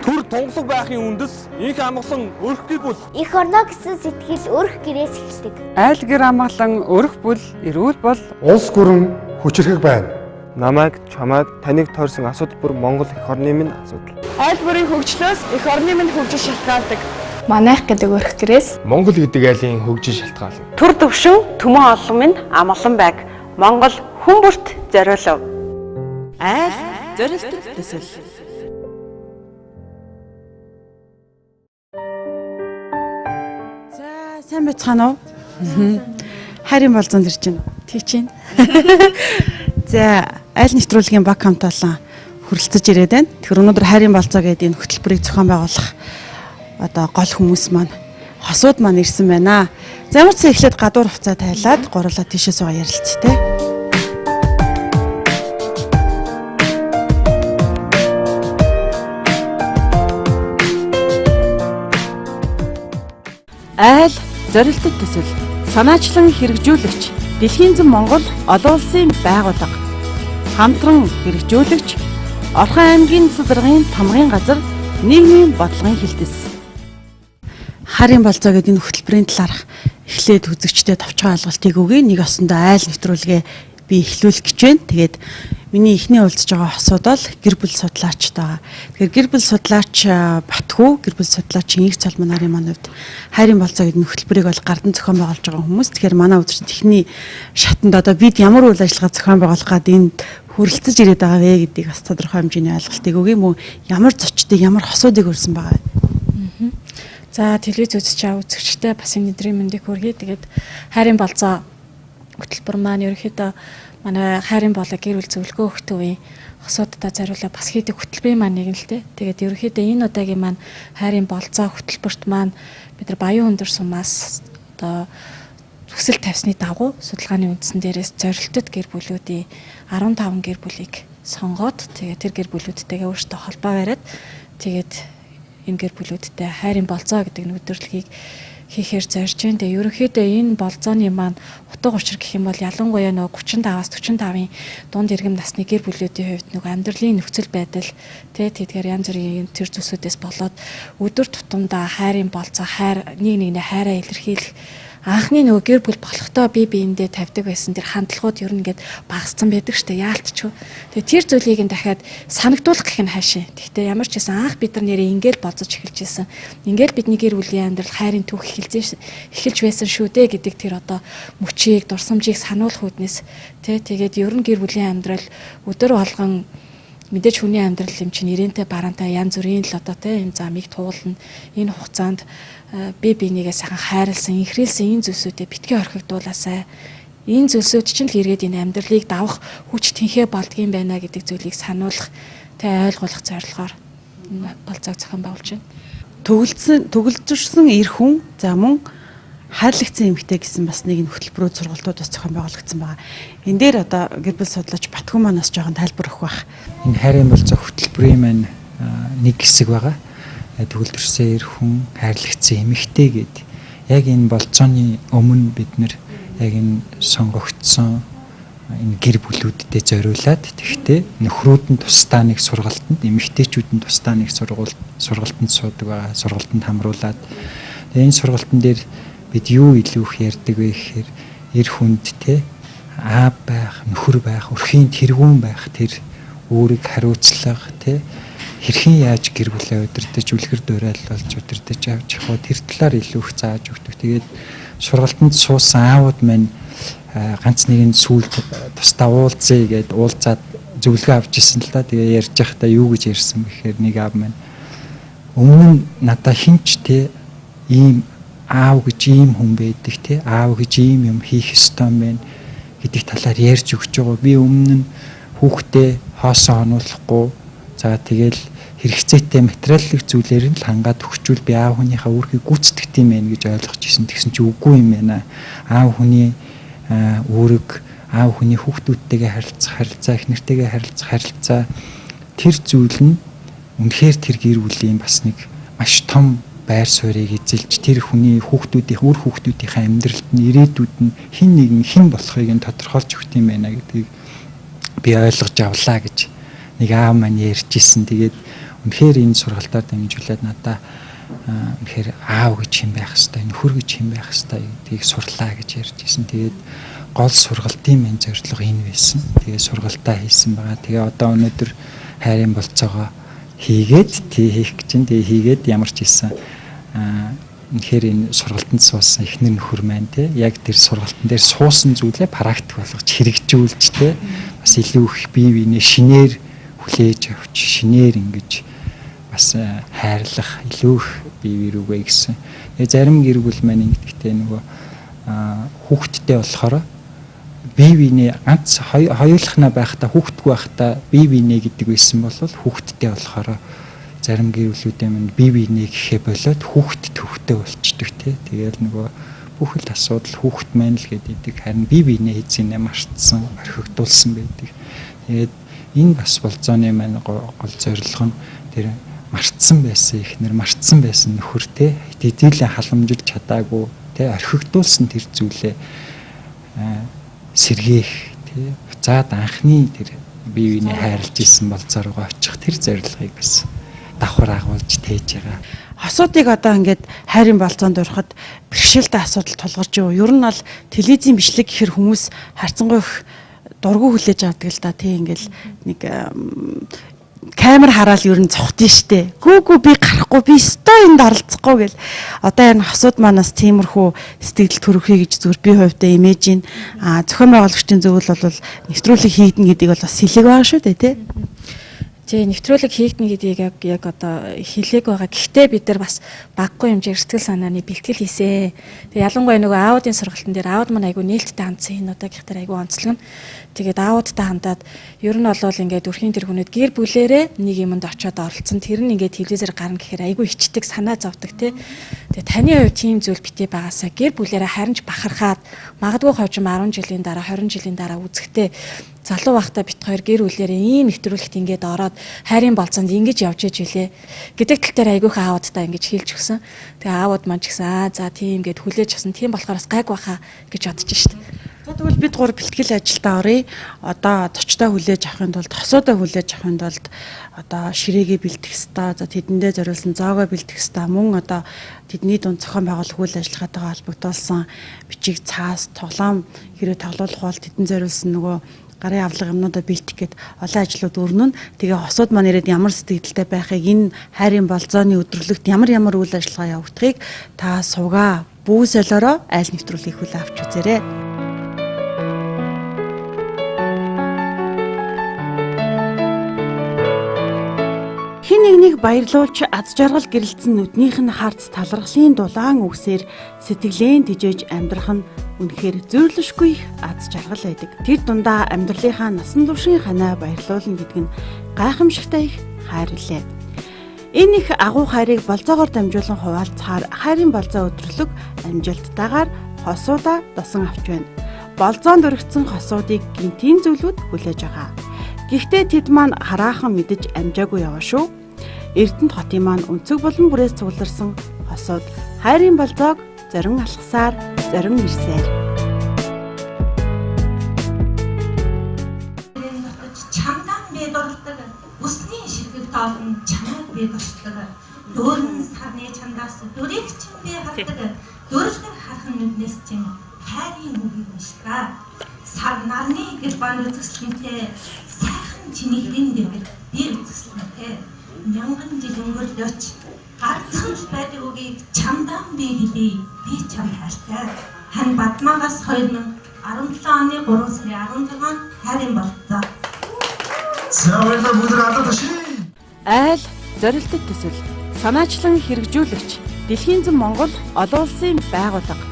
Төр тунгалаг байхын үндэс их амгалан өрх гэр бүл. Эх орно гэсэн сэтгэл өрх гэрээс эхэлдэг. Айл гэр амгалан өрх бүл эрүүл бол улс гүрэн хүчрхэг байна. Намайг, чамайг, таныг тойрсон асуудал бүр Монгол эх орны минь асуудал. айл бүрийн хөгжлөөс эх орны минь хөгжил шалтгаалдаг. Манайх гэдэг өрх гэрээс Монгол гэдэг айлын хөгжил шалтгаална. Түр төвшин төмөн олон минь амгалан байг. Монгол хүн бүрт зориулав. Айл зорилттой төсөл. Сайн байцгаана уу? Хайрын болзонд ирж байна. тийч юм. За, айл нэвтрүүлгийн баг хамтаалан хүрэлцэж ирээд байна. Тэгэхээр өнөөдөр хайрын болзоо гэдэг энэ хөтөлбөрийг зохион байгуулах одоо гол хүмүүс маань хосууд маань ирсэн байна. За, ямар ч эхлээд гадуур хувцас тайлаад гурлаа тийшээ суугаа ярилцъя те. Айл зорилттой төсөл. Санаачлан хэрэгжүүлэгч Дэлхийн зам Монгол олон улсын байгууллага. Хамтран хэрэгжүүлэгч Орхон аймгийн Цэцэргийн тамгын газар нийгмийн бодлогын хилдэс. Хайрын болзоо гэдэг энэ хөтөлбөрийн талаарх эхлээд үзэгчдэд товчхон ойлголтыг өгье. Нэг осондоо айл нэвтрүүлгээ би эхлүүлэх гэж байна. Тэгээд миний эхний уулзж байгаа хосууд бол гэр бүл судлаач байгаа. Тэгэхээр гэр бүл судлаач Батхүү, гэр бүл судлаачийн их цолмон нарын маань хувьд хайрын болзоо гэдэг хөтөлбөрийг бол гардан зохион байгуулж байгаа хүмүүс. Тэгэхээр манай үзэгч техний шатанд одоо бид ямар үйл ажиллагаа зохион байгуулах гээд энд хүрэлцэж ирээд байгаа вэ гэдгийг бас тодорхой хэмжээний ойлголтыг өгье мүү. Ямар зочдыг, ямар хосуудыг өрсөн байгаа вэ? За телевиз үзэж үзэгчтэй бас энэ өдрийн мэндийг хүргэе. Тэгээд хайрын болзоо хөтөлбөр маань ерөнхийдөө манай хайрын болоо гэр бүл зөвлөгөө өгөх төвийн хосуудтай зориулаад бас хийдэг хөтөлбөрийн маань нэг нь л дээ. Тэгээд ерөнхийдөө энэ удаагийн маань хайрын болзоо хөтөлбөрт маань бид нар Баян өндөр сумаас одоо хүсэл тавьсны дагуу судалгааны үндсэн дээрээс зорилттой гэр бүлүүдийн 15 гэр бүлийг сонгоод тэгээд тэр гэр бүлүүдтэйгээ өөрсдөө холбоо бариад тэгээд энэ гэр бүлүүдтэй хайрын болзоо гэдэг нэвтрүүлгийг хийхээр зорж байна. Тэгээ ерөнхийдөө энэ болзооны маань утга учир гэх юм бол ялангуяа нөгөө 35-аас 45-ын дунд иргэм насны гэр бүлүүдийн хувьд нөгөө амьдралын нөхцөл байдал тэдгээр янз бүрийн төр зүйлсүүдээс болоод өдөр тутамдаа хайрын болзоо хайр нэг нэгнээ хайраа илэрхийлэх анхны нөгөө гэр бүл болохдоо бие биендээ тавьдаг байсан тэр хандлагууд ер нь ингээд багассан байдаг штэ яалтчгүй. Тэгээ тэр зүйлийг нь дахиад санагдуулах гэх нь хаашаа. Гэхдээ ямар ч байсан анх бид нар нэрээ ингээл болзож эхэлж байсан. Ингээл бидний гэр бүлийн амьдрал хайрын түүх эхэлж байсан шүү дээ гэдэг тэр одоо мөчийг, дурсамжийг сануулах үүднээс тэгээд ер нь гэр бүлийн амьдрал өдөр болгон мэдээж хүний амьдрал юм чинь ирэнтэй бараантай янз бүрийн л одоо юм замыг туулна. Энэ хугацаанд бие бинийгээ сайхан хайрлсан, инхрийлсэн энэ зүйлсүүдэд битгий орхигдуулаасай. Энэ зүйлсүүд чинь л эргээд энэ амьдралыг давах хүч тэнхээ болдгийм байна гэдэг зүйлийг сануулах, ойлгуулах зорилгоор болзоог зохион байгуулж байна. Төгөлжсөн эр хүн за мөн хайрлагцсан эмэгтэй гэсэн бас нэг хөтөлбөрүүд сургалтууд бас зохион байгуулагдсан байгаа. Энэ дээр одоо гэр бүл судлаач Батхүү манаас жоохон тайлбар өгөх байх. Энэ хайрын болзоо хөтөлбөрийн маань нэг хэсэг байгаа. Төгөлдрсөн эр хүн хайрлагцсан эмэгтэй гэд яг энэ болзооны өмнө бид нэр яг энэ сонгогдсон энэ гэр бүлүүдэд зориулаад тэгтээ нөхрүүд нь тусдаа нэг сургалтанд эмэгтэйчүүд нь тусдаа нэг сургалтанд суудаг байгаа. Сургалтанд хамруулад энэ сургалтын дээр бид юу илүү их ярьдаг вэ гэхээр эр хүнд аав байх, нөхөр байх, өрхийн тэргүүн байх тэр өөрийг хариуцлага хэрхэн яаж гэр бүлээ удирдах, үлгэр дуурайл болж удирдах авч явах тэр талаар илүү их зааж өгдөг. Тэгээд сургалтанд суусан аавууд маань ганц нэгэн сүүлд тусдаа уулзъя гэд уулзаад зөвлөгөө авч ирсэн л да. Тэгээ ярьж байхдаа юу гэж ярьсан бэхээр нэг аав маань өмнө нь надаа хинч ийм аав гэж ийм хүн байдаг аав гэж ийм юм хийх ёстой юм байна гэдэг талаар ярьж өгч байгаа. Би өмнө нь хүүхдээ хоосоо онуулахгүй за тэгэл хэрэгцээтэй материалын зүйлээр нь л хангаад өгчүүл би аав хүнийхээ үүргийг гүйцэтгэх юм байна гэж ойлгож ирсэн. Тэгсэн чи үгүй юм байна. Аав хүний үүрэг, аав хүний хүүхдүүдтэйгээ харилцаа, их нэртэйгээ харилцаа тэр зүйл нь үнэхээр тэр гэр бүлийн бас нэг маш том байр суурийг эзэлж тэр хүний хүүхдүүдийн үр хүүхдүүдийн амьдралд нь ирээдүйд нь хэн нэгэн хэн болохыг нь тодорхойлж өгт юм байна гэдгийг би ойлгож авлаа гэж нэг аав маань ярьж ирсэн. Тэгээд үнэхээр энэ сургалтаар дамжуулаад надаа үнэхээр аав гэж юм байх хэвээр, нөхөр гэж юм байх хэвээр гэдгийг сурлаа гэж ярьж ирсэн. Тэгээд гол сургалтын минь зорилго энэ байсан. Тэгээд сургалтаа хийсэн байгаа. Тэгээ одоо өнөөдөр хайрын болцоогоо хийгээд хийх гэж энэ хийгээд ямар ч хэлсэн үнэхээр энэ сургалтанд суусан эхнэр нөхөр маань те яг тэр сургалтын дээр суусан зүйлээ практик болгож хэрэгжүүлж те бас илүү их бие биенээ шинээр хүлээж авч шинээр ингэж бас хайрлах илүү их бие биерүүгээ гэсэн. Тэгээ зарим гэр бүл маань ингэхдээ нөгөө хүүхдтэй болохоор бие биенээ ганц хоёулахна байхдаа хүүхдгүй байхдаа бие биенээ гэдэг байсан бол хүүхдтэй болохоор зарим гэр бүлүүдээ минь бие биенээ гэхээ болоод хүүхд төвхтэй болчдөг тий. Тэгээл нөгөө бүх л асуудал хүүхд маань л гэдэг харин бие биенээ эзэнэ марцсан, орхигдуулсан байдаг. Тэгээд энэ бас болцооны маань гол зорилго нь тэр марцсан байсан ихнэр марцсан байсан нөхөр тий. Хэдийдээ халамжилж чадаагүй тий орхигдуулсан тэр зүйлээ сэргээх тий. Буцаад анхны тэр бие биенээ хайрлж исэн болцоо руу очих тэр зорилгыг бас давхар агуулж тээж байгаа. Асуудыг одоо ингээд хайрын болцоонд ороход бэрхшээлтэй асуудал тулгарч юу? Ер нь бол телевизийн бичлэг гэхэр хүмүүс харцангуй их дургу хүлээж авдаг л да тий ингээл нэг камер хараал ер нь цохтын штэ. Гүү би гарахгүй би өстой энд оролцохгүй гэл. Одоо энэ хосууд манаас тиймэрхүү сэтгэл төрөхий гэж зүгээр би хувьдаа имэж ин зохион байгуулагчдын зөвлөл бол нэвтрүүлэг хийгдэн гэдгийг бол бас хэлэг байгаа шүү дээ тий. Тэгээ нэвтрүүлэг хийгдэн гэдгийг яг одоо хэлээг байгаа. Гэхдээ бид нар бас баггүй хэмжээр сэтгэл санааны бэлтгэл хийсэн. Тэгээ ялангуяа нөгөө аудын сургалтын дээр ауд маань айгүй нээлттэй хандсан энэ удаа гихтэр айгүй онцлог нь. Тэгээд аудтай хандаад ер нь бол ингээд өрхийн тэр хүнэд гэр бүлээрээ нэг юмд очиод оролцсон. Тэр нь ингээд телевизээр гарна гэхээр айгүй ичдэг, санаа зовдөг тий. Тэгээ таны хувьд тийм зүйл битээ байгаасаа гэр бүлээрээ харанч бахархаад магадгүй хожим 10 жилийн дараа 20 жилийн дараа үзэхдээ залуу байхдаа бит хоёр гэр бүлээрээ ийм нэвтрүүлэгт ингээд ороод хайрын болцоонд ингэж явж иж үлээ гэдэг тал дээр айгүйх аавдаа ингэж хэлж өгсөн. Тэгээ аавд маань ч гэсэн за тийм гэд хүлээж авсан. Тийм болохоор бас гайг баха гэж бодож шít. Тэгвэл бид гур бэлтгэл ажилдаа оръё. Одоо зочдоо хүлээж авахын тулд, хосоодоо хүлээж авахын тулд одоо ширээгээ бэлтгэх ёстой. За тэдэндээ зориулсан зоогоо бэлтгэх ёстой. Мөн одоо тэдний дунд зохион байгуулах үйл ажиллагаатайгаа холбогдуулсан бичиг, цаас, тоглоом хэрэг тоглуулах бол тэдэнд зориулсан нөгөө гарын авлага юмнуудаа бэлтэх гээд олон ажлууд өрнөн. Тэгээ хосууд маань ирээд ямар сэтгэлдээ байхыг энэ хайрын болзооны өдрөлөгт ямар үйл ажиллагаа явагдахыг та суугаа бүү солиороо айл нэвтрүүлгийг хүлээн авч үзээрэй. Хин нэгнийг баярлуулж аз жаргал гэрэлцэн нүднийх нь харц талархлын дулаан үгсээр сэтгэлэн тижээж амьдрах нь үнэхээр зөөрлөшгүй аз жаргал байдаг. Тэр дундаа амьдралынхаа насан туршийн ханаа баярлуулна гэдэг нь гайхамшигтай их хайр үлээ. Энэ их агуу хайрыг болзоогоор дамжуулан хуваалцахаар хайрын болзоо өдрөлөг амжилттайгаар хосуудаа дасан авч байна. Болзоонд өргөцсөн хосуудыг гинтийн зүйлүүд хүлээж байгаа. Гэхдээ тэд маань хараахан мэдэж амжаагүй яваа шүү. Эрдэнэт хотын маань өнцөг болон бүрээс цугларсан хосууд хайрын болзоог зорин алхасаар, зорин ирсээр. Чамдан бие дуртай усны ширхэг тоолн чамайг бие дуртай. Дөөрн сарны чандаас дөрийг чинь бие хатдаг. Дөрөлтөр харах нүднээс чинь хайрын үгийг уншгаа. Сар нарны гэр бан үзэсгэлэнтэй сайхан чиний хэрэн дээр би үзэсгэлэнтэй мянган жил өнгөрлөж ганцхан байдаг үгийг чамдан би хэлье. Би чам хайртай. Хань Бадмагаас 2017 оны 3 сарын 16-нд хайрын болцоо. Айл зорилттой төсөл санаачлан хэрэгжүүлэгч Дэлхийн зам Монгол олон улсын байгууллага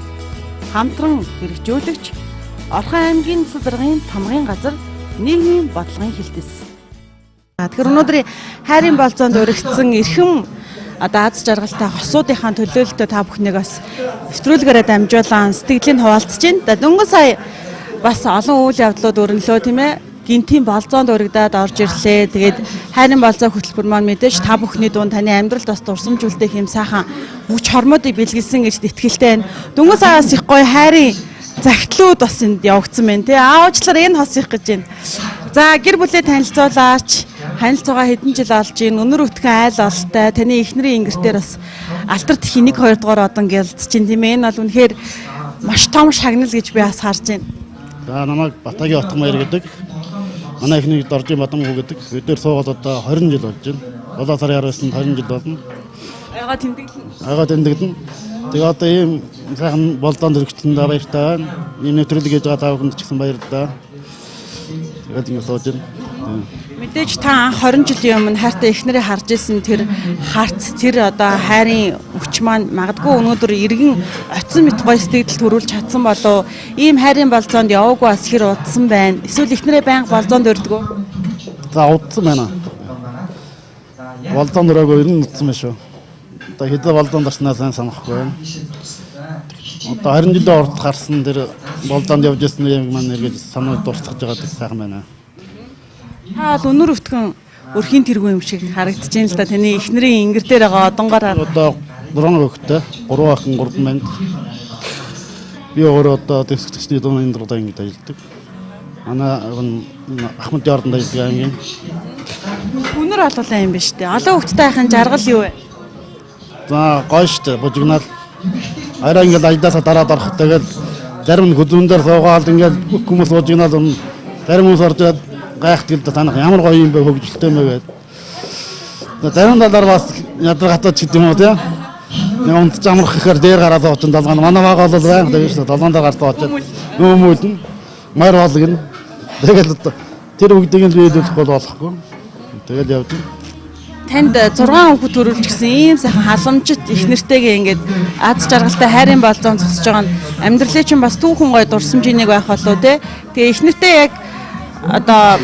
хамтран хэрэгжүүлэгч Орхон аймгийн цэцэргийн тамгын газар нийгмийн бодлогын хилтэс. Тэгэхээр өнөөдрийн хайрын болзоонд өргөцсөн эрхэм одоо аз жаргалтай хосуудынхаа төлөөлөлтөд та бүхнийг бас нэвтрүүлгээрээ дамжуулан сэтгэлийн хуваалцж байна. Дөнгөж сая бас олон үйл явдлууд өрнөлөө тийм ээ. Гинтийн болзоонд өргөдөөд орж ирлээ. Тэгээд хайрын болзоо хөтөлбөр маань мэдээж та бүхний дунд таны амьдралд бас дурсамжуулдаг юм сайхан хүч хормоодыг бэлгэлсэн гэж итгэлтэй байна. Дөнгөж саяас их гоё хайрын загтлууд бас энд явагдсан байна тий. Аавчлаар энэ хос их гэж байна. За гэр бүлээ танилцуулаач. Танилцаагаа хэдэн жил олж ийн өнөр өтгөн айл олтой таны эхнэрийн ингэртээр бас алдарт хэнийг 2 дугаар одоо гэлж чинь тийм ээ. Энэ бол үнэхээр маш том шагнал гэж би бас харж байна. За намайг Батагийн Отгомаяр гэдэг. Манай эхнийг Доржийн Бадамхүү гэдэг. Өдөр суугаад одоо 20 жил болж байна. 7 сарын 19-нд 20 жил болно. Аяга тэмдэглэн. Аяга тэмдэглэн. Тэгээ одоо ийм сайхан болдоонд өргөцсөн баяртай байна. Ийм нэвтрүүлэг хийж байгаа та бүхэнд ч гэсэн баярлалаа. Тэгээд ингэ сууж байна. Мэдээж та анх 20 жилийн өмнө хайртай эхнэрээ харж исэн тэр харт тэр одоо хайрын өвч маань магадгүй өнөөдөр иргэн оцсон мэт гоё сэтгэл төрүүлж чадсан болов ийм хайрын болзоонд яваагүй бас хэр удсан байна. Эсвэл эхнэрээ байнга болзоонд өрдөг үү? За удсан байна. Болзоонд өрөөгөө ер нь удсан байна шүү. Одоо хэдэн болзоонд орсноо сайн санахгүй байна. Одоо 20 жилийн урд гарсан тэр болзоонд явж ирсэн юм маань эргэж санаа дурсах жагаад сайхан байна. Та бол өнөр өтгөн өрхийн тэргүй юм шиг харагдаж байна л да. Таны эхнэрийн ингэр дээр байгаа одонгоор одоо 3 хөвгтэй 3 охин 3 манд. Би өөрөө одоо дэвсгчдийн дунд одоо ингэж ажилладаг. Манай Ахмад Жордонд ажилладаг ангийн. Өнөр олуулаа юм байна шүү дээ. Олон хөвгттэй ахын жаргал юу вэ? За гоё шүү дээ. Бужигнал. Араа ингэж ажлаасаа дараад орох. Тэгэл зарим нь хөдөлмөн дээр суугаад ингэж хүмүүс бужигнал зарим хүмүүс орж гайхдаг л да танах ямар гоё юм бэ хөгжилтэй юм бэ гэдэг. Зарим талаар бас ядаргатай ч гэдэг юм уу тийм. Нэг унтж амрах гэхээр дээр гараад очсон долгоо. Манай байгаа бол байнга тэгэж шүү дээ. Долгоон дээр гараад очоод нөөмөлн мар болгоно. Тэгэл тэр бүгдийг л биелүүлэх болохгүй. Тэгэл явдаг. Танд 6 хүүхэд төрүүлж гисэн ийм сайхан халамжит их нэртэйгээ ингээд аз жаргалтай хайрын болзоон зогсож байгаа нь амьдралын чинь бас түүхэн гоё дурсамжийг байх болоо те. Тэгээ их нэртэй яг одоо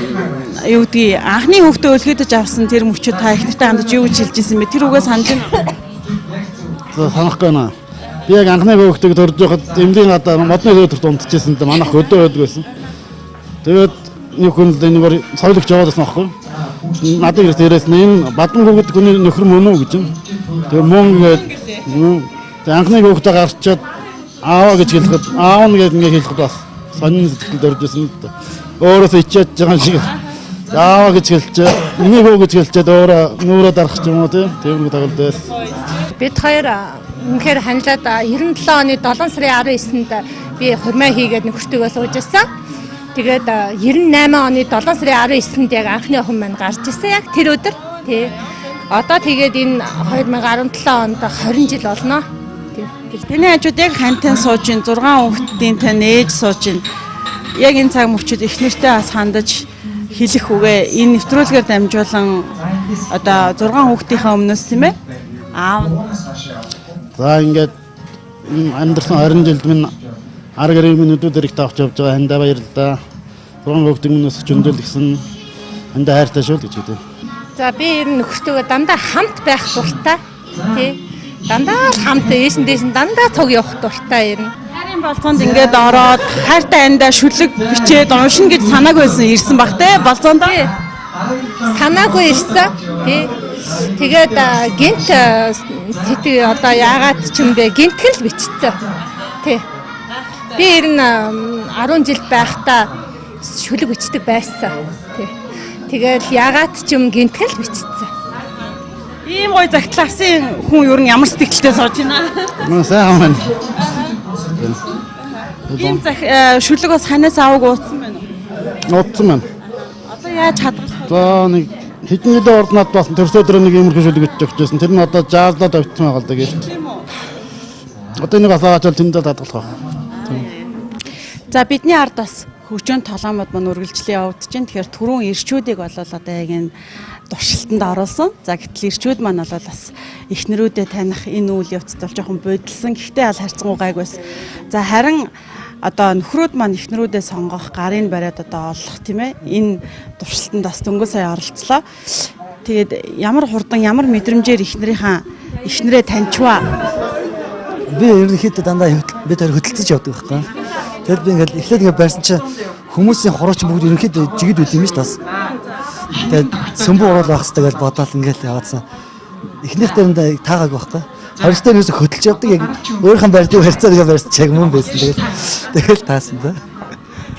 юу гэдгийг анхны хүүхдээ өлгөөдөж авсан тэр мөчөд та их нэртэй хандаж юу гэж хэлж ирсэн бэ? Тэр үгээс санаж байна. Санахгүй наа. Би яг анхны хүүхдээ төрж байхад эмлийн одоо модны өдөрт унтчихсэн дээ манайх өдөө өдөг байсан. Тэгээд нэг хүн л нэгээр соёлогч яваад байсан аахгүй. Надад ирээд ирээс энэ Бадамхүү гэдэг хүний нөхөр мөн үү гэж юм. Тэгээ мөн гээд анхны хүүхдээ гарчаад аава гэж хэлэхэд аав нь ингэ хэлэхэд бас сонин сэтгэл дөржсэн л дээ. Өөрөөсөө ичээд байгаа шиг аава гэж хэлчихээ. Миний хүү гэж хэлчихэд өөрөө нүүрээ дарах юм уу тийм тагал дэс. Бид хоёр үнэхээр хандлаад 97 оны 7 сарын 19-нд би хурмаа хийгээд нөхөртөөгөө сууж ирсэн. Тэгээд 98 оны 7 сарын 19-нд яг анхны охин маань гарч ирсэн. Яг тэр өдөр тий. Одоо тэгээд энэ 2017 онд 20 жил болно. Тий. Тэний хажууд яг хантан сууж ин 6 хүүхдийн тань ээж сууж ин. Яг энэ цаг мөчид их нэртэй бас хандаж хэлэх үгээ энэ нэвтрүүлгээр дамжуулан одоо 6 хүүхдийнхээ өмнөөс тийм ээ. За ингээд амьдрсан 20 жилд минь арга гэрийн минутууд ирэх тавч явж байгаа хандаа баярлалаа. 6 хүүхдийн өмнөөс зөндөл гисэн хандаа хайртай шүү гэж хэлээ. За би ер нь нөхөртөөгөө дандаа хамт байх дуртай тий. Дандаа хамт ээсэн дээсэн дандаа цуг явах дуртай ер нь. Хайрын болзоонд ингээд ороод хайртай андаа шүлэг бичээд уншин гэж санаагүй ирсэн баг те болзоонд санаагүй ирсэн тий. Тэгээд гинт сэтгэл одоо яагаад ч юм бэ гинтгэл бичсэн тий. Би ер нь 10 жил байхдаа шүлэг бичдэг байсан тий. Тэгээд яагаад ч юм гинтгэл бичсэн. Ийм гоё загтлаасан хүн ер нь ямар сэтгэлтэй сууж байна. Мөн сайн байна. Ийм шүлэг бас ханаас аваагүй утсан байна уу? Утсан байна. Одоо яаж хадгалах вэ? За нэг хэдэн жилийн урд над бас төрсө өдрөө нэг иймэрхүү шүлэг бичиж өгчээсэн. Тэр нь одоо жаалдаад авчихсан байгаа л да гэж. Одоо нэг асаач тэндээ хадгалах байна. За бидний ард бас хөгжөөн толгоомод мань үргэлжлэн явагдаж байна. Тэгэхээр түрүүн ирчүүдийг болол одоо яг энэ туршилтанд оруулсан. За гэтэл ирчүүд маань бол бас эхнэрүүдэд таних энэ үйл явцад бол жоохон бодилсан. Гэхдээ аль харцангуй гайгүйс. За харин одоо нөхрүүд маань эхнэрүүдээ сонгох гарын бариад одоо олох тийм ээ. Энэ туршилтанд бас дөнгөж сая оролцлоо. Тэгээд ямар хурдан ямар мэдрэмжээр эхнэрээ таньчваа. Би ерөнхийдөө дандаа бид хоёр хөдөлцөж явдаг байхгүй. Тэгэд би ингээд эхлээд ингээд байрсан чинь хүмүүсийн хорооч бүгд ерөнхийдөө жигд үт юм ш тас. Тэгээд сөмбө уруул байх хэрэгтэй гэж бодоод ингээд яваадсан. Эхнийх дээр таагаагүй байхгүй. Хоёртой нь хөдөлж явдаг яг өөрийнх нь барьдаг харьцаа нэг барьсан чаг мөн байсан. Тэгэл таасан да.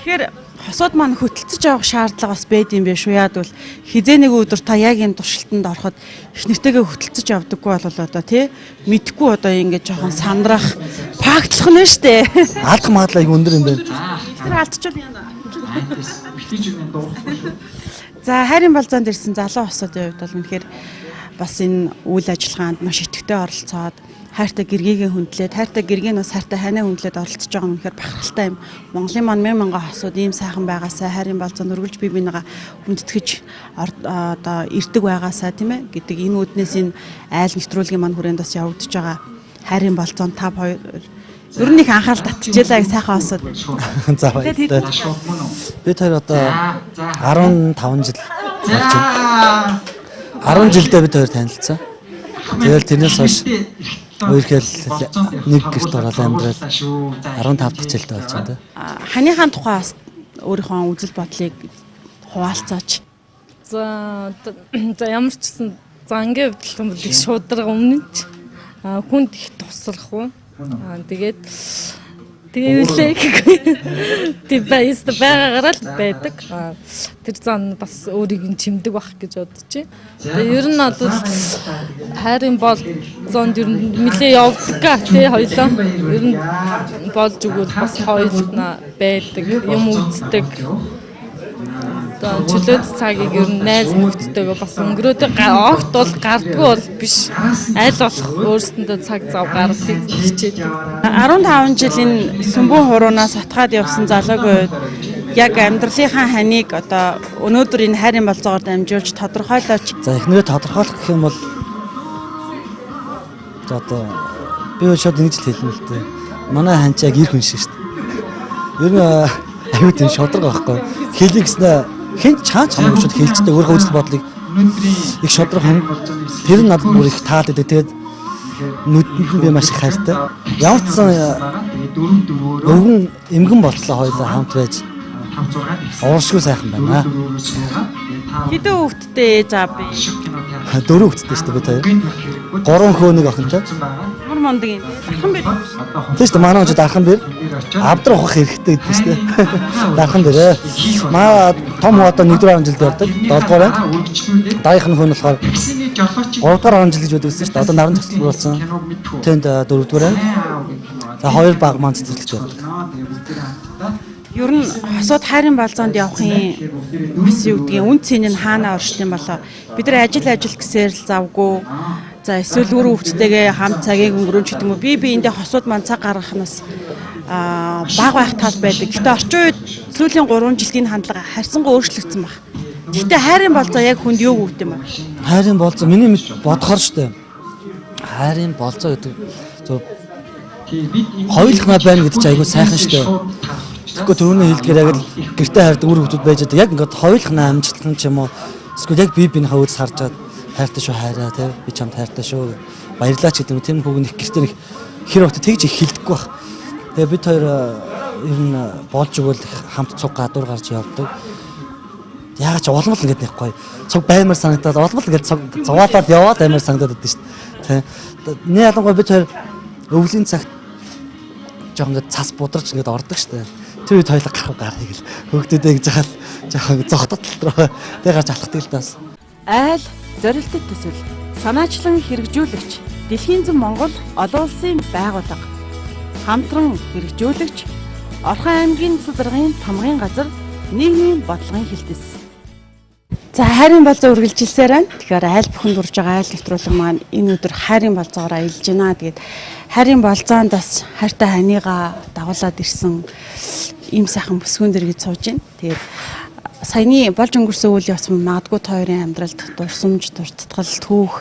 Тэгэхээр хосууд маань хөтөлцөж авах шаардлага бас байд юм биш үү? Яг бол хизээ нэг өдөр та яг энэ туршилтанд ороход их нэртэйгээ хөтөлцөж авдаггүй бол одоо тий мэдхгүй одоо ингэж жоохон сандрах фактлах нь штэ. Алдах магадлал аяг өндөр юм байна. Тэр алдчихвал яана. За хайрын балзаанд ирсэн залуу хосуудын хувьд бол үнэхээр бас энэ үйл ажиллагаанд маш идэвхтэй оролцоод хайртай гэргийгээ хөндлөөд хайртай гэргийг бас хайртай ханаа хөндлөөд оролцож байгаа нь үнэхээр бахархалтай юм. Монголын маань мянган хосууд ийм сайхан байгаасаа хайрын балзаанд үргэлж бие бинийгаа хүндэтгэж одоо ирдэг байгаасаа тийм ээ гэдэг энэ үднээс энэ айл нэвтрүүлгийн маань хүрээнд бас явагдаж байгаа хайрын балзаанд та хоёр ер нь их анхаарал татчихлаа сайхан хосууд. За баярлалаа. Бид хоёр одоо 15 жил болж байна. 10 жилдээ бид хоёр танилцсан. Тэгэл тэрнээс хойш өөрөөр нэг гэрт ороод амьдрал 15 дахь жилдээ болж байна. Ханыхаа тухай бас өөрийнхөө үзэл бодлыг хуваалцаач. За ямар ч гэсэн зангийн хөдөлгөөн шударга өмнө ч хүнд их туслах уу. Тэгээд тийм байс байгаагаар л байдаг. Тэр зан бас өөрийг нь чимдэг байх гэж бодож байна. Тэгээд ер нь бол хайрын болзоонд ер нь нэлээ явдаг тий хоёлоо. Ер нь болж өгвөл бас хоёулаа байдаг, юм үздэг. Чөлөөт цагийг ер нь найз нөхдөдөө бас өнгөрөөд огт бол гардгүй бол биш. Аль болох өөрсөндөө цаг зав гаргахыг хичээдэг. 15 жилийн сүмбүн хуруунаас атгаад явсан залуугийн үед яг амьдралынхаа ханыг одоо өнөөдөр энэ хайрын болзоогоор дамжуулж тодорхойлооч. За эхнэрээ тодорхойлох гэх юм бол за одоо би шууд нэг жил хэлнэ л дээ. Манай ханч яг ир хүн шиг шүү дээ. Ер нь аюу тийм шодрог байхгүй. Хэлий гэснээр хинт чаач хамаагүй шууд хэлжтэй өөрөө үзэл бодлыг их шодрог хэн тэр нь надад бүр их таалдаг. Тэгээд нүдэнд нь би маш их хайртай. Ямар ч сан өвгөн эмгэн болтлоо хоёулаа хамт байж ууршгүй сайхан байна. Хэдэн хүүхэдтэй ээж аав бэ? 4 хүүхэдтэй шүү дээ бид хоёр. 3 хөө нэг охинтой. Ямар мондөг юм. Дархан бэр. Тийм шүү дээ манай хожид дархан бэр. Авдар ухах хэрэгтэй гэдэг шүү дээ. Дархан бэрээ. Маа том хоо одоо 1-р жилд явдаг. 7-р байна. Даах нь хүн болохоор 3-р жил гэж байдаг шүү дээ. Одоо наран зохицол болсон. Тэнд 4-р байна. За 2 баг маань цэцэрлэгч явдаг. Ер нь хосууд хайрын балзаанд явахын бас юу гэдгийг үн цэн нь хаанаа оршд юм болоо. Бид нар ажил гэсээр л завгүй. За эсвэл өөр хүүхдтэйгээ хамт цагийг өнгөрөөч гэдэг юм уу. Би эндээ хосууд маань цаг гаргах нь бас баг байх тал байдаг. Гэтэ орчин үед сүүлийн 3 жилийн хандлага харьцангуй өөрчлөгдсөн баг. Гэтэ хайрын болзоо яг хүнд юу өгд юм бэ? Хайрын болзоо миний бодохоор штэ. Хайрын болзоо гэдэг зөв хоёулахнаа байна гэдэг чинь айгүй сайхан штэ. Тэгэхгүй түрүүний хэлдгээр яг л гэртээ хайрдаг үр хүүхдүүд байж байгаа. Яг ингээд хоёулахнаа амжилтхан ч юм уу. Эсвэл яг бинийхээ үз харж чад хайртай шүү хайраа тий би чамд хайртай шүү баярлаач гэдэг юм. Тэр хүүг нэг гэртээ нэг хэр өгтө тэгж их хэлдэггүй баг. Тэгээ бид хоёр ер нь болж өгвөл хамт цуг гадуур гарч явдаг. Яагаад ч улмал ингээд нэхгүй. Цуг баймар санагдаад улмал ингээд цуг зовоолоод яваад баймар санагдаад байдаг шүү дээ. Тий. Нэг ялангуяа бид хоёр өвлийн цагт жоохон ингээд цас бударч ингээд ордог шүү дээ. Тэр үед хоёлаа гарах гэл хөөгдөдөө гэж хахал жоохон зогтод руу тэг гарч алхдаг л таас. Айл зорилттой төсөл санаачлан хэрэгжүүлэгч Дэлхийн зам Монгол олон улсын байгууллага хамтран хэрэгжүүлэгч Орхон аймгийн цэцэргийн тамгын газар нийгмийн бодлогын хилтэс. За хайрын болзоо үргэлжилсээр байна. Тэгэхээр айл бүхэнд урж байгаа айл нэвтрүүлэг маань энэ өдөр хайрын болзоогоор аялж байна. Тэгээд хайрын болзоонд бас хайртай ханыгаа дагуулад ирсэн ийм сайхан бүсгүүн дэр гэж сууж байна. Тэгээд саяны болж өнгөрсөн үйл явц магадгүй тойрын амьдралд дурсамж, дуртатгал, түүх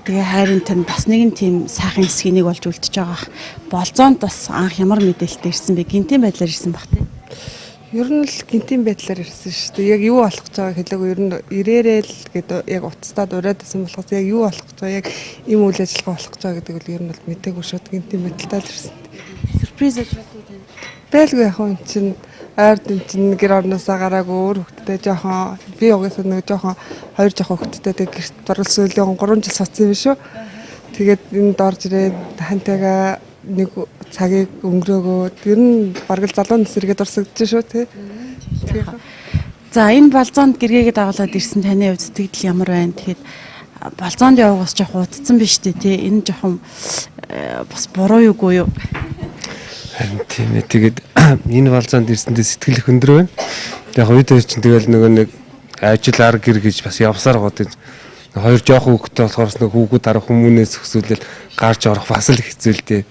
тэгээ хайрын тань бас нэгэн тийм сайхан хэсгийг болж үлдчихэж байгаа. Болзоонд бас анх ямар мэдээлэлтэй ирсэн бэ? Гинтийн байдлаар ирсэн баг тийм. Ер нь л гинтийн байдлаар ирсэн шүү дээ. Яг юу болох гэж байгааг хэлээгүй. Ер нь ирээрэл гэдэг яг уцтаад ураад байсан болохоос яг юу болох гэж байгаа, яг ийм үйл ажиллагаа болох гэж байгаа гэдэг нь ер нь бол мэдээгүй шууд гинтийн байдлаар ирсэн. Сюрприз гэж боддог юм. Байлгүй яг хүн чинь ойрд юм чинь гэр орноосоо гараагүй өөр хөлттэй жоохон би угаасаа нэг жоохон хоёр жоохон хөлттэй тэг гэрт баруул сүүлийн 3 жил соцсон юм шүү. Тэгээд энд орж ирээд хантайгаа нэг цагийг өнгөрөөгөө ер нь бараг л залуу нас иргэд урсагдчих шүү тий. За энэ болзоонд гэргээгээ дагуулад ирсэн таны хувьд сэтгэл ямар байна? Тэгэхэд болзоонд явгаас жоохон удцсан биз дээ тий. Энэ жоохон бас буруу юугүй юу? Тийм ээ. Тэгээд энэ болзоонд ирсэндээ сэтгэл их өндөр байна. Яг үед чинь тэгэл нөгөө нэг ажил ар гэр гэж бас явсаар гоод хоёр жоохон хүүхдтэй болохоор нэг хүүгүүд дараа хүмүүнээс өсвөлэл гарч орох бас л хэцүүлтэй.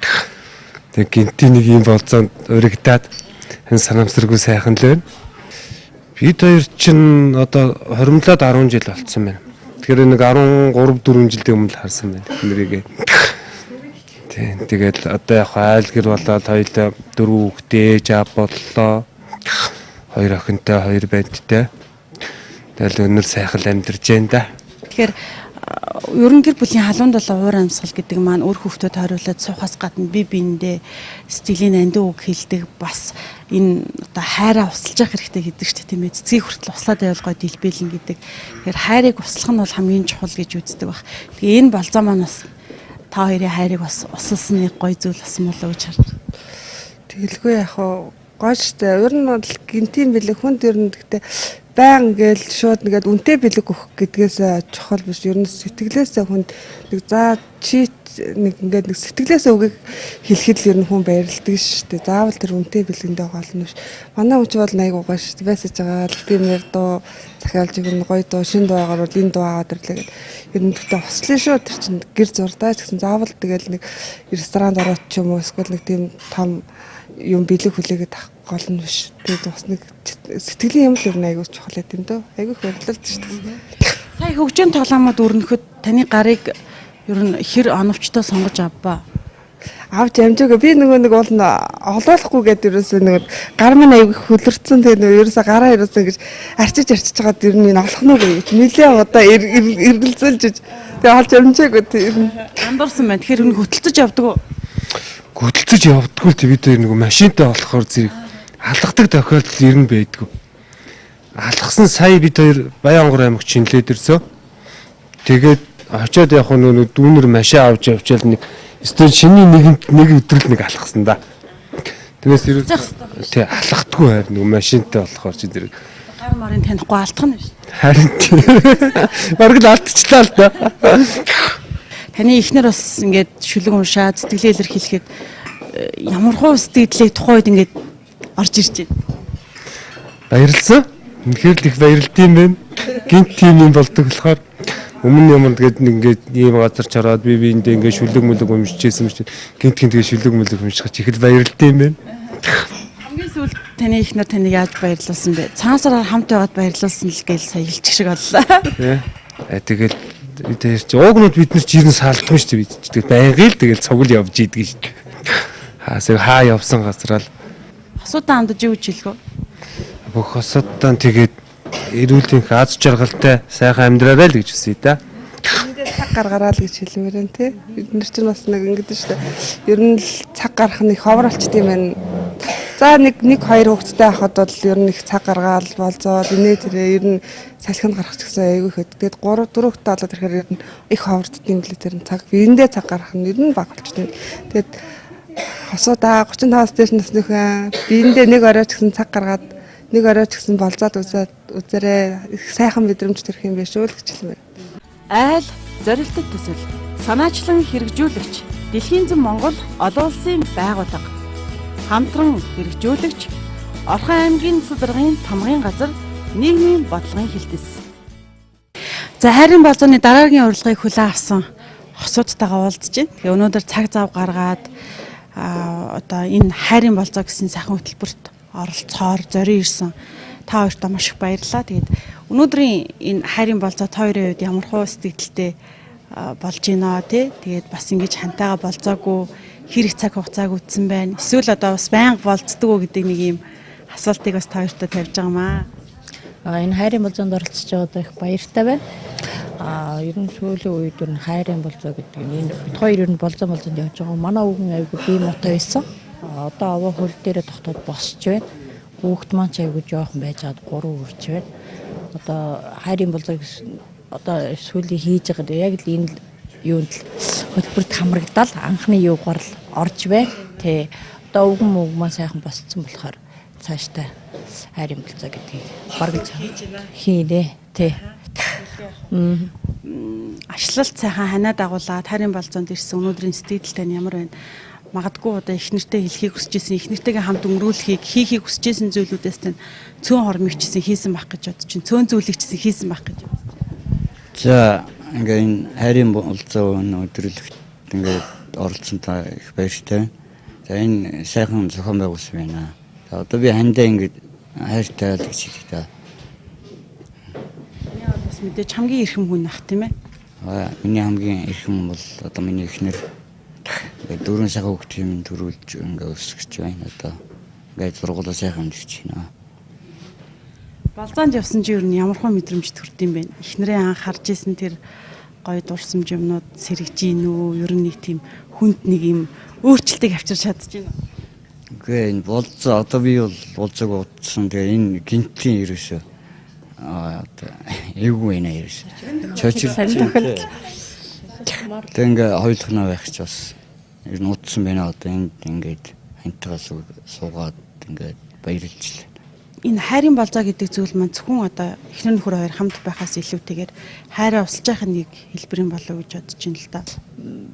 Тэг гинти нэг юм болзоонд уригдаад энэ санамсаргүй сайхан л байна. Бид хоёр чинь одоо 27-д 10 жил болцсон байна. Тэгэхээр нэг 13-4 жилийн өмнө харсан байна нэрийгээ. Тийм тэгэл одоо яг айл гэр болоод хоёулаа 4 хүүхдээ жаав боллоо. 2 охинтой 2 байдтай. Тэгэл өнөр сайхан амьдарч байна да. Тэгэхээр ерөн гэр бүлийн халуунд бол уур амьсгал гэдэг маань өөр хүүхдэд хариулаад суухаас гадна бие биендээ сэтгэлийн андуу үг хэлдэг бас энэ одоо хайраа усалж явах хэрэгтэй гэдэг ч тийм ээ цэцгийг хүртэл услаад байвал гой дэлбэлэн гэдэг. Тэгэхээр хайрыг услах нь бол хамгийн чухал гэж үздэг баг. Тэгээ энэ болзоо маань бас та хоёрын хайрыг бас усалсан нэг гой зүйл болсон болоо гэж харна. Тэгэлгүй яг гой штэ. Ер нь бол гинтийн бэлэг хүнд ер нь гэхдээ баян гээл шууд нэгэд үнтэй бэлэг өгөх гэдгээс чухал биш. Ер нь сэтгэлээсээ хүнд нэг за чи нэг ингээд нэг сэтгэлээсээ үгийг хэлэхэд л ер нь хүн баярлдаг шүү дээ. Заавал тэр үнтэй бэлгэндээ голно биш. Манай хүн ч бол айгуу гоё шүү дээ. Байсаж байгаа л би нэр дуу захиалж игэн гоё дуу шин дуу агаар бол энэ дуу аваад ирлээ гэдэг. Ер нь тэгтээ хослын шүү тэр чинь гэр зурдаа ч гэсэн заавал тэгэл нэг ресторанд ороод ч юм уу эсвэл нэг тийм том юм бэлэг хүлээгээд авах гол нь биш. Тэгээд бас нэг сэтгэлийн юм л ер нь айгуу чухал байт юм дөө. Айгуу хөрлөлт шүү дээ. Сая хөгжийн тоглоомод өрнөхөд таны гарыг ер нь хэр оновчтой сонгож авбаа. Авч амжаагаа би нөгөө нэг бол олоолохгүй гэдэг ерөөсөө нэг гар маань айгуу хөлөрцөн тэгээд нөгөө ерөөсөө гараа ерөөсөө ингэж арчиж чагаад ер нь олох нь үгүй. Нилээ одоо эргэлзүүлж тэгээд олж амжаагүй тийм. Амбарсан байна. Тэгэхээр энэ хөтөлцөж явдаг уу? Хөтөлцөж явдаггүй л бид хоёр нөгөө машинтай болохоор зэрэг алгадаг тохиолдол ер нь байдгүй. Алгасан сая бид хоёр Баянгор аймаг Чинлээд ирсэн. Тэгээд очиод яг нөгөө дүүнэр машин авч явчаал нэг стен шиний нэг өдрөл нэг алгасан да. Тэгээс ер нь тий алгадаггүй харин нөгөө машинтай болохоор чи зэрэг гар марын танихгүй алдах нь биш. Харин бараг л алдчихлаа л да. Таны эхнэр бас ингээд шүлэг уншаад сэтгэлээ илэрхийлэхэд ямар хуу сэтгэлээ тухайд ингээд орж ирж байна. Баярлсан. Үнэхээр л их баярлдсан байна. Гинт тийм юм болдог болохоор өмнө ямар тэгээд ингээд ийм газар чараад би биэндээ ингээд шүлэг мүлэг уншижсэн юм чинь гинт тэгээд шүлэг мүлэг унших их л баярлдсан байна. Хамгийн сүүлд таны эхнэр таныг яаж баярлуулсан бэ? Цаанасаар хамт байгаад баярлуулсан л гээл сая илчих шиг боллоо. Тэгэл тэр чи уугнууд бид нар жирэн салдгүй шүү дээ бид. Тэгээд байнгын л тэгэл цогл явж ийдэг шүү дээ. Хаа явсан газраа л хосуудаа амдаж юу жилгөө? Бүх хосуудаа тэгээд эрүүлтийн аз жаргалтай сайхан амьдраарай л гэж хүсье да. Эндээ цаг гаргараа л гэж хэлмээр байна тий. Бид нар чинь бас нэг ингэдэж шүү дээ. Ер нь л цаг гарах нь их ховор болчт юм байна. За нэг хоёр хүүхэдтэй байхад бол ер нь их цаг гаргаал болзоод инээ тэрэ ер нь салхинд гарах ч гэсэн айгүй хэд. Тэгээд 3 4 хүүхэдтэй болоод ирэхээр ер нь их ховордд юм лээ тэр цаг. Эндээ цаг гарах нь ер нь баг болчт юм. Тэгээд хосуудаа 35-аас дээш насныхан биэндээ нэг орой ч гэсэн цаг гаргаад нэг орой ч гэсэн болзоод үзээрэй их сайхан мэдрэмж төрөх юм биш үү л гэж хэлмээр. Айл зорилттой төсөл санаачлан хэрэгжүүлэгч Дэлхийн зам Монгол олон улсын байгууллага хамтран хэрэгжүүлэгч Орхон аймгийн цэцэргийн тамгын газар нийгмийн бодлогын хилтэс. За хайрын болзооны дараагийн урилгыг хүлээн авсан хосуудтайгаа уулзж байна. Тэгээ өнөөдөр цаг зав гаргаад одоо энэ хайрын болзоо гэсэн сайхан хөтөлбөрт оролцоор зорин ирсэн та хоёртаа маш их баярлалаа. Тэгээд өнөөдрийн энэ хайрын болзоо та хоёрын хувьд ямар хөө сэтгэлтэй болж гинэ тий. Тэгээд бас ингэж хантайгаа болзоогүй хэрэг цаг хугацааг үтсэн байна. Эсвэл одоо бас байнга болцдог уу гэдэг нэг юм асуултыг бас та хоёртаа тавьж байгаамаа. Энэ хайрын болзоонд оролцож байгаадаа их баяртай байна. Ер нь сүүлийн үед ер нь хайрын болзоо гэдэг нь бид хоёр ер нь болзоонд явж байгаа. Манай өвгөн айгүй бие муутай байсан. Одоо аваа хөл дээрээ тогтоод босч байна. Хүүхэд маань ч айгүй жоохон байж гад 3 хүрч байна. Одоо хайрын болзоог одоо сүүлийн хийж байгаа яг л энэ юунд л хөтөлбөрт хамрагдаад анхны юугаар л орж байна. Тэ одоо өвгөн маань сайхан босцсон болохоор цаашдаа хайрын болцоо гэдгийг бараг хийнэ тий. Ашлалт сайхан ханаа дагуулад хайрын болцоонд ирсэн өнөөдрийн сэтгэл тань ямар байна? Магадгүй одоо их нэртэй хэлхийг хүсэжсэн, их нэртэйгээ хамт өнгөрүүлэхийг хийхийг хүсэжсэн зүйлүүдээс тань цөөн хормигчсэн хийсэн байх гэж бодож чинь цөөн зүйлэгчсэн хийсэн байх гэж. За ингээ энэ хайрын болцоо өдрөлөгт ингээ оролцсон та их баяртай. За энэ сайхан зохион байгуулсан байна. За одоо би хандаа ингээ хайртай л гэж хэлээ та. Миний бас мэдээж хамгийн эрхэм хүн ах тийм ээ. Миний хамгийн эрхэм бол одоо миний эхнэр дөрвөн сая хүүхдийн төрүүлж ингээ өсгөж байна одоо. Ингээ зургуулаа сайхан хэмжиж байна. Болзоонд явсан чи юу н ямархуу мэдрэмж төрдөм бэ? Эхнэрээ анх харж исэн тэр гоё дурсамж юмнууд сэргэж гин үү? Ер нь нэг тийм хүнд нэг юм өөрчлөлтийг авчирч чадчихэв. Үгүй энэ болзоо одоо би бол болзоог утсан тэгээ энэ гинтийн ерөөсөө одоо эвгүй байна ерөөсөө. Чочир тэгээ ингээ хойлохноо байх ч бас ер нь утсан байна одоо энд ингээд хантаас суугаад ингээд баярлж. Энэ хайрын болзоо гэдэг зүйл маань зөвхөн одоо эхнэр нөхөр хоёр хамт байхаас илүүтэйгээр хайраа усалж явах нэг хэлбэрийн болов гэж бодож байна л да.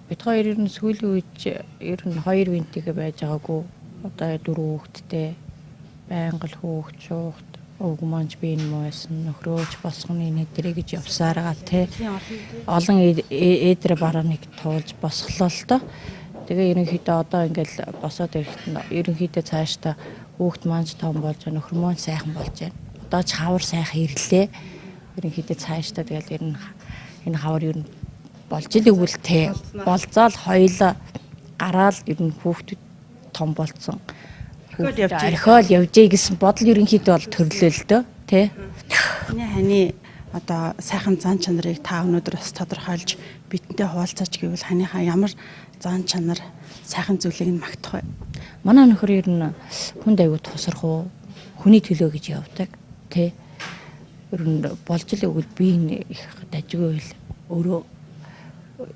Бид хоёр ер нь сүүлийн үед ер нь хоёр винтигээ байж байгаагүй. Одоо 4 хүүхэдтэй байнга л хүүхд шуухт өгманж би энэ муусан нөхрөөж босгоны нэтрэ гэж явсараа тий. Олон ээдрэ бараа нэг туулж босглоо л доо. Тэгээ ерөнхийдөө одоо ингээл босоод ирэхэд ерөнхийдөө цаашдаа хүүхд маань том болж байгаа нөхөр маань сайхан болж байна. Одоо ч хавар сайхан ирлээ. Ерөнхийдөө цаашдаа тэгэл ер нь энэ хавар ер нь болж илэгвэл те болзаал хоёлоо гараал ер нь хүүхдүүд том болцсон. Орхиол явжээ гэсэн бодол ерөнхийдөө бол төрлөө л дөө те. Ханы одоо сайхан зан чанарыг та өнөөдөр бас тодорхойлж бидэнтэй хуваалцаач гэвэл ханыхаа ямар зан чанар сайхан зүйлийг нь магтах вэ? Манай нөхөр ер нь хүнд аягүй тусархуу хүний төлөө гэж явдаг тий. Ер нь болж л өгвөл би их дажгүй байл өөрөө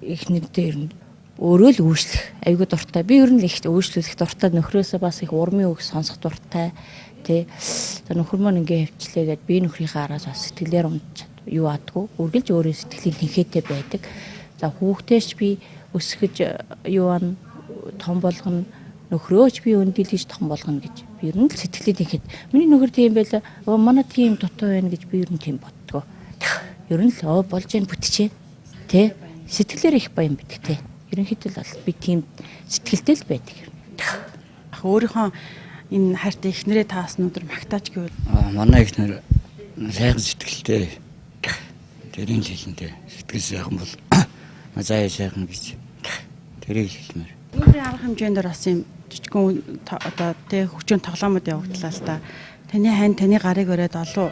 их нэртэй ер нь өөрөө л үүшлэх аягүй дуртай. Би ер нь их өөрчлөх дуртай нөхрөөсөө бас их урмын үг сонсох дуртай тий. Нөхөр маань ингээ хөвчлээгээд би нөхрийнхээ араас бас сэтгэлээр унж юу аадгүй үргэлж өөрөө сэтгэлийн тэнхээтэй байдаг. За хүүхдээч би өсгөж юу ан том болгоно нөхрөөч би өндөлж том болгоно гэж би ер нь л сэтгэлийн тэнхээд миний нөхөр тийм байла манай тийм дутуу байна гэж би ер нь тийм боддгоо. Ер нь л болж гэн бүтчихэ тий сэтгэлээр их баян байдаг тий. Ерөнхийдөө л би тийм сэтгэлтэй л байдаг. Өөрийнхөө энэ хайртай эхнэрээ таас өнөдөр магтаач гэвэл манай эхнэр сайхан сэтгэлтэй тэрийн хэлэнтэй сэтгэл сайхан бол заяа сайхан гэж тэрийг хэлмээр. Өөрийн арга хэмжээндээр бас юм жижигхэн одоо тэ хүчээр тоглоомод явагдлаа л да. Таны хань таны гарыг өрөөд олоо.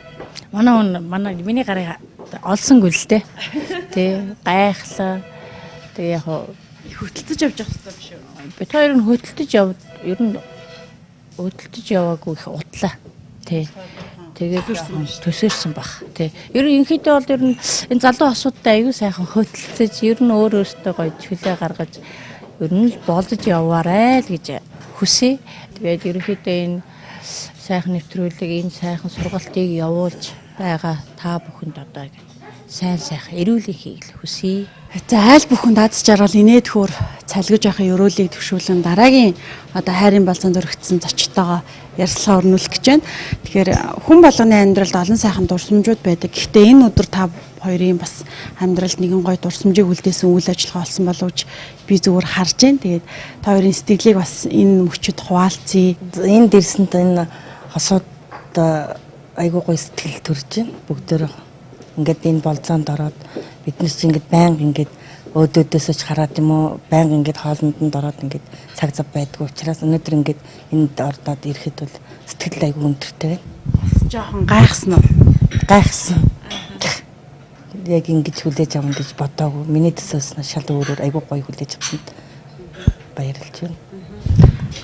Манай миний гарыг олсонгүй л дээ. Тэ гайхлаа. Тэгээ яг хөдөлтөж явж явах хэрэгтэй биш үү? Бид хоёр нь хөдөлтөж ер нь хөдөлтөж яваагүй их утлаа. Тэ. Тэгээд төсөөрсөн баг. Тэ. Ер нь инхийдээ бол ер нь энэ залуу асуудтай аягүй сайхан хөдөлтөж ер нь өөрөөсөө гоё чөлөө гаргаж ер нь болдож яваарай л гэж хүсье. Тэгээд ерөнхийдөө энэ сайхан нэвтрүүлэг энэ сайхан сургалтыг явуулж байгаа та бүхэнд одоо сайн сайхан эрүүлэг хийх хүсье. За айл бүхэн дадс жаргал инээдхүүр цалгиж явахын өрөөлийг төвшүүлэн дараагийн одоо хайрын болцоонд өргөцсөн зочтойгоо ярилцлага өрнүүлэх гэж байна. Тэгэхээр хүн болгоны амьдралд олон сайхан дурсамжууд байдаг. Гэхдээ энэ өдөр та хоёрын бас амьдралд нэгэн гоё дурсамжийг үлдээсэн үйл ажиллагаа болсон боловч би зүгээр харж байна. Тэгээд та хоёрын сэтгэлийг бас энэ мөчөд хуваалцъя. Энд ирсэнд энэ хосууд айгуу гоё сэтгэл төрж байна. Бүгдөө ингээд энэ болцоонд ороод биднес ингээд байнга ингээд өөдөөдөөсөж хараад юм уу байнга ингээд хоолндонд ороод ингээд цаг зав байдгүй учраас өнөөдөр ингээд энд ордоод ирэхэд бол сэтгэл айгүй өндөртэй байна. Жохон гайхсан уу? Гайхсан. Яг ингэж хүлээж авах гэж бодоагүй. Миний төсөөс нь шал өөрөөр айгүй гоё хүлээж авсанд баярлж байна.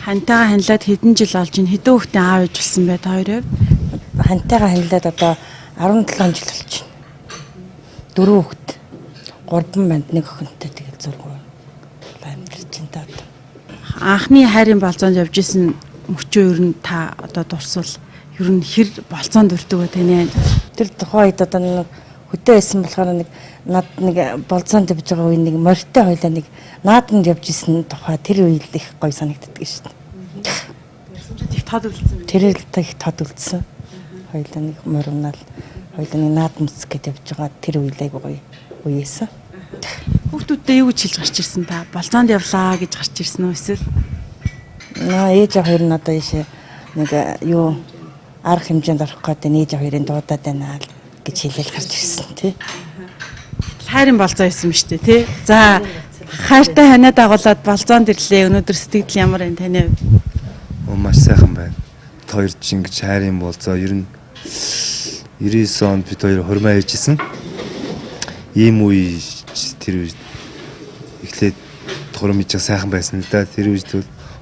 Хантайгаа ханилаад хэдэн жил олж ин хэдэн хүүхдийн аав ээж болсон бай та хоёроо? Хантайгаа ханилаад одоо 17 жил болж байна. 4 хүүхэд 3 банд нэг охинтой тэгэл 6 амьдарч байна та. Анхны хайрын болцоонд явж исэн мөчөө ер нь та одоо дурсвал ер нь хэр болцоонд өрдөг вэ тэнэ? Тэр тухайн үед одоо нэг хөдөө байсан болохоор нэг над нэг болцоонд явж байгаа үе нэг морьтой хойлоо нэг нааданд явж исэн тухай тэр үед их гоё санагддаг шүү дээ. Их тод үлдсэн. Тэр л их тод үлдсэн. Хойлоо нэг морьнаал хойлоо нэг нааданд гээд явж байгаа тэр үед айгу гоё үеэсэн. Хүүхдүүдтэй юу гэж хэлж гарч ирсэн та? Болцоонд явлаа гэж гарч ирсэн үү эсвэл? Ээж аваа хоёр нь одоо ийшээ нэг юу арга хэмжээнд орох гэдэг ээж аваа хоёрын дуудаад байна гэж хэлэл гарч ирсэн тий. Хайрын болцоо байсан юм шүү дээ тий. За хайртай ханаа дагуулад болцоонд ирлээ. Өнөөдөр сэтгэл ямар байна таны хувьд? Маш сайхан байна. Хоёр чинь ингэж хайрын болцоо ер нь 99 онд бид хоёр хурмаа хийжсэн. Ийм үе тэр үед эхлээд хурам хийж сайхан байсан л да. Тэр үед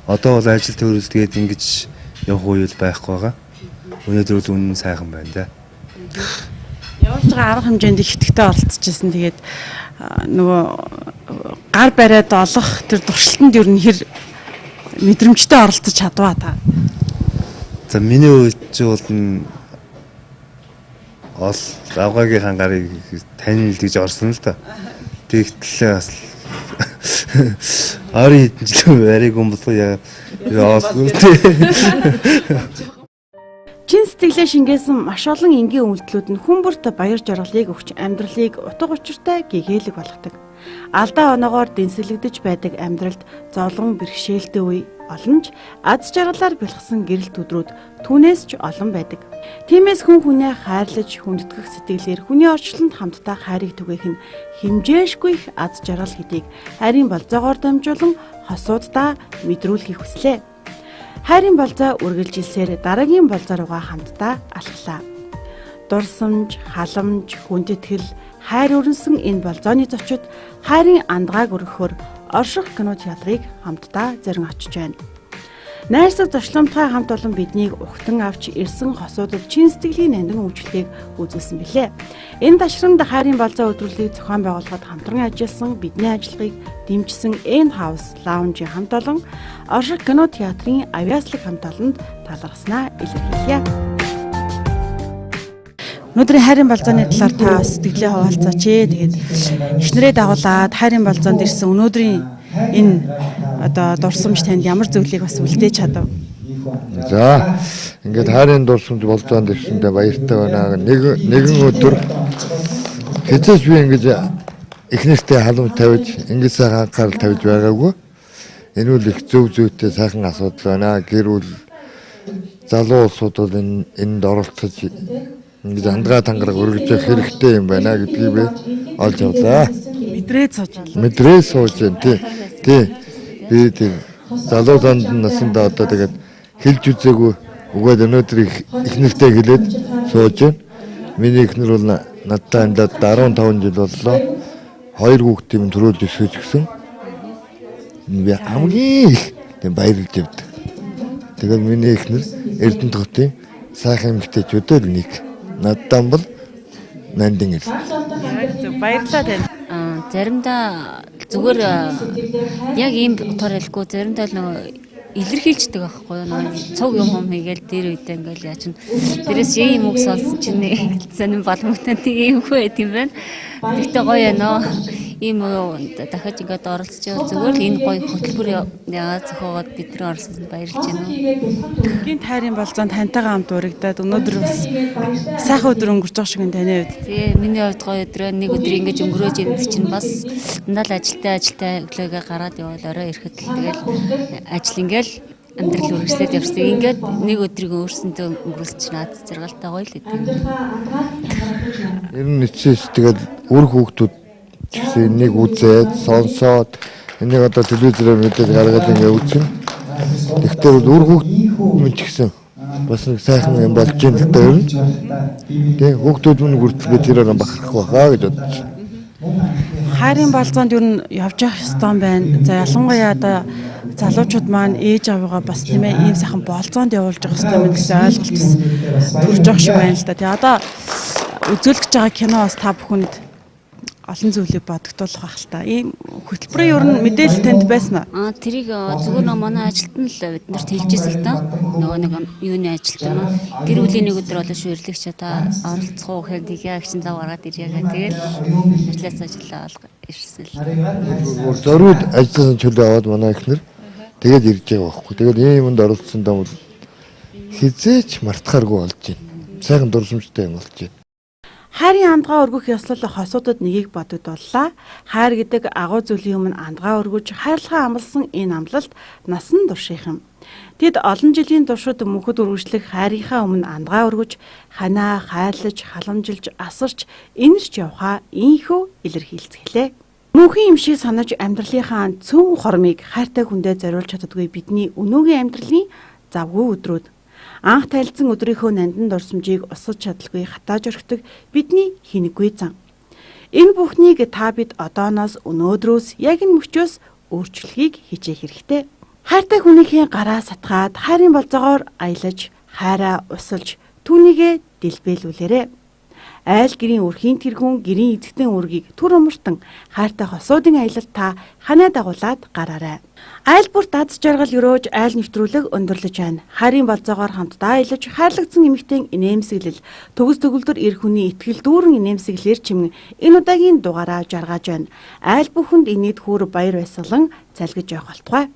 одоо бол ажил төрөлдгээд ингэж явах үе байхгүй байгаа. Өнөөдөр л үнэн сайхан байна да. Явж байгаа арга хэмжээнд их итгэвтэй оролцож байсан. Тэгээд нөгөө гар бариад олох тэр туршилтанд ер нь хэр мэдрэмжтэй оролцож чадваа та. За миний хувьд ч бол равгагийн гарыг танил гэж орсон л да. Тэгтлээ бас ари хэдэн жил бариг өмбөлгөө яасан тий. Чин сэтгэлээ шингээсэн маш олон энгийн үйлдэлүүд нь хүн бүрт баяр жаргалыг өгч амьдралыг утга учиртай гэгээлэг болгодог. Алдаа оноогоор дэнслэгдэж байдаг амьдралд зовлон бэрхшээлтэй үе олон ч аз жаргалаар бэлгсэн гэрэлт өдрүүд түүнээс ч олон байдаг. Тиймээс хүн хүнээ хайрлаж хүндэтгэх сэтгэлээр хүний орчлонд хамтдаа хайрыг түгээх нь хэмжээшгүй их аз жаргал гэдгийг хайрын болзоогоор дамжуулан хосууддаа мэдрүүлэхийг хүслээ. Хайрын болзоо үргэлжилсээр дараагийн болзоо руугаа хамтдаа алхлаа. Дурсамж, халамж, хүндэтгэл, хайр өрнсөн энэ болзооны зочид хайрын андгааг өргөхөөр орших кино театрыг хамтдаа зорин очиж байна. Найрсаг зочломтгай хамт олон биднийг ухтан авч ирсэн хосуудад чин сэтгэлийн нандин үйлчлэгийг үзүүлсэн билээ. Энэ ташрамд хайрын болзоо өдрөлтийг зохион байгуулахад хамтран ажилласан бидний ажиллагааг дэмжсэн N House Lounge хамт олон орших кино театрын авьяаслаг хамт олонд талархснаа илэрхийлье. Өнөөдрийн хайрын болзооны талаар та сэтгэлээ хуваалцаач ээ. Тэгээд эхнэрээ дагуулад хайрын болзоонд ирсэн өнөөдрийн энэ одоо дурсамж танд ямар зүйлийг бас үлдээж чадав? За ингээд хайрын дурсамж болзоонд ирсэндээ баяртай байна. Нэгэн өдөр хэзээ би ингэж эхнэртэй халамж тавьж ингэж сайхан анхаарал тавьж байгаагүй. Энэ үл их зөв зүйтэй сайхан асуудал байна. Гэр бүл залуу улсууд бол энд оролцож ингэж андгаа тангараг өргөжөх хэрэгтэй юм байна гэдгийг би олж авлаа. Мэдрээ сууж байна тий. Би тийм залуу занд насандаа одоо тэгээд хэлж үзээгүй угаад өнөөдөр их нэртэй хэлээд сууж байна. Миний ихнэр бол надтай амьдаад 15 жил боллоо. 2 хүүхдийн төрөлд өсгөж гисэн. Би хамгийн их тийм баярлж явдаг. Тэгээд миний ихнэр Эрдэнэт хотын сайхан эмэгтэйчүүдээр нэг. Надтай бол нандин ир. Баярлалаа тань. Заримдаа зүгээр яг ийм утгаар хэлэхгүй заримдаа л нөгөө илэрхийлждэг байхгүй юу? Цог юм хийгээл дээр үедээ ингээл яа чин дээрээс ийм үг сонсон чинь сонин боломжтой тийм үг байт юм байна. Тэгтээ гоё яана. Ийм дахиж ингээд оролцож байгаа зүгээр л энэ гоё хөтөлбөр яагаад зохиогоод бидний оролцсонд баярлж байна. Гинт хайрын болзоонд тантайгаа хамт урагдаад өнөөдөр бас сайхан өдөр өнгөрч байгаа шиг таны хувьд. Тий, миний хувьд гоё өдрөө нэг өдөр ингэж өнгөрөөж ирэх чинь бас дандаа л ажилтаа өглөөгээ гараад явбал орой ирэхэд тэгэл ажил ингээл амьдрал үргэлжлээд явсан. Ингээд нэг өдрийг өөрсөндөө өнгөрүүлж наад зэрэгалтай гоё л гэдэг. Ер нь нэчээс тэгэл үр хүүхдүүд гэсэн нэг үзээд сонсоод энийг одоо телевизээр мэдээд гаргаад ингэ үзсэн. Тэгтээ үр хүүхд ч гэсэн бас нэг сайхан юм болж юм л дээ. Тэг хүүхдүүд мөн хүртэл би тэрээр бахарах байхаа гэж бодож. Хайрын болзоонд ер нь явж явах ёстой байна. За ялангуяа одоо залуучууд маань ээж аваагаа бас тийм ээ ийм сайхан болзоонд явуулж явах ёстой юм гэсэн ойлголт төрж явах шиг байна л да. Тэгээ одоо үзүүлэх гэж байгаа кино бас та бүхэнд олон зүйлийг бодогдуулах байх л та. Ийм хөтөлбөрийн ер нь мэдээлэл танд байсан уу? Тэрийг зүгээр нэг манай ажилт нь л биднэрт хэлжсэн л доо. Нөгөө нэг юуны ажилт нь гэр бүлийн нэг өдөр болоо шүүрлэгч та оролцох уу гэхээр тэгээ агчин зав гаргаад ирьяа тэгэл ажлаас ажиллаа ирсэн л. Зориуд ажилласан чөлөө аваад манай ихнэр тэгээд ирж байгаа байхгүй. Тэгээд ийм юмд оролцсон даа бол хизээч мартахааргүй болж байна. Сайхан дурсамжтай юм болж байна. Хайрын андгаа өргөх ёслол хосуудад нэгийг бодогдууллаа. Хайр гэдэг агуу зүйлийн өмнө андгаа өргөж хайрлахаа амласан энэ амлалт насан турших юм. Тэд олон жилийн туршид мөнхөд үргэлжлэх хайрынхаа өмнө андгаа өргөж ханаа хайрлаж, халамжилж, асарч, инэрч явхаа ийхүү илэрхийлцгэлээ. Мөнхийн юм шиг санаж амьдралынхаа цөөн хормыг хайртай хүндээ зориулж чаддаггүй бидний өнөөгийн амьдралын завгүй өдрүүд. Анх танилцсан өдрийнхөө нандин дурсамжийг усаж чадалгүй хатааж орхидог бидний хинэггүй зан. Энэ бүхнийг та бид одооноос өнөөдрөөс яг энэ мөчөөс өөрчлөхийг хичээх хэрэгтэй. Хайртай хүнийхээ гараа сатгаад хайрын болзоогоор аялаж, хайраа усалж, түүнийгээ дэлбэлүүлээрэй. Айл гэрийн өрхийн тэрхүүн гэрийн эзэгтэн үргийг түр умартан хайртай хосуудын аялалд та ханаа дагуулад гараарай. Айл бүрт аз жаргал өрөөж айл нэвтрүүлэг өндөрлөж байна. Хайрын болзоогоор хамтдаа аялаж хайрлагдсан эмэгтэйн инээмсэглэл төгс төгөлдөр эр хүний итгэл дүүрэн инээмсэглэлээр чимэн энэ удаагийн дугаараа жаргаж байна. Айл бүхэнд инээд хүүр баяр баясгалан залгиж явах болтугай.